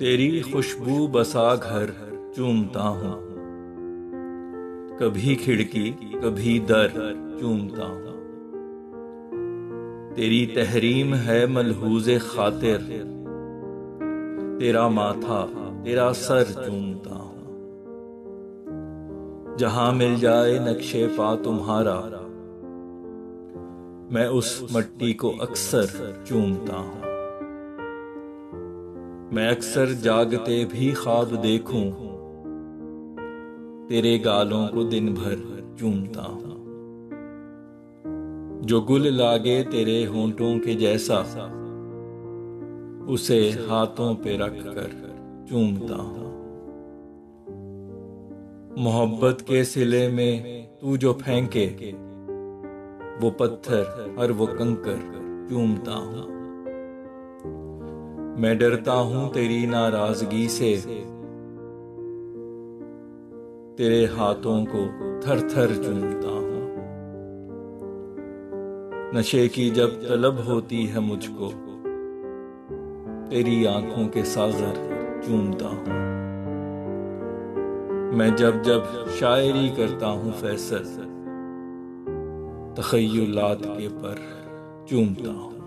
तेरी खुशबू बसा घर चूमता हूँ, कभी खिड़की कभी दर चूमता हूँ। तेरी तहरीम है मलहूज़े खातिर, तेरा माथा तेरा सर चूमता हूँ। जहां मिल जाए नक्शे पा तुम्हारा, मैं उस मट्टी को अक्सर चूमता हूँ। मैं अक्सर जागते भी ख्वाब देखूं, तेरे गालों को दिन भर चूमता हूँ। जो गुल लागे तेरे होंठों के जैसा, उसे हाथों पे रख कर चूमता हूँ। मोहब्बत के सिले में तू जो फेंके, वो पत्थर और वो कंकर चूमता हूँ। मैं डरता हूँ तेरी नाराजगी से, तेरे हाथों को थर थर चूमता हूँ। नशे की जब तलब होती है मुझको, तेरी आंखों के सागर चूमता हूँ। मैं जब जब शायरी करता हूँ फैसल, तख़य्युलात के पर चूमता हूँ।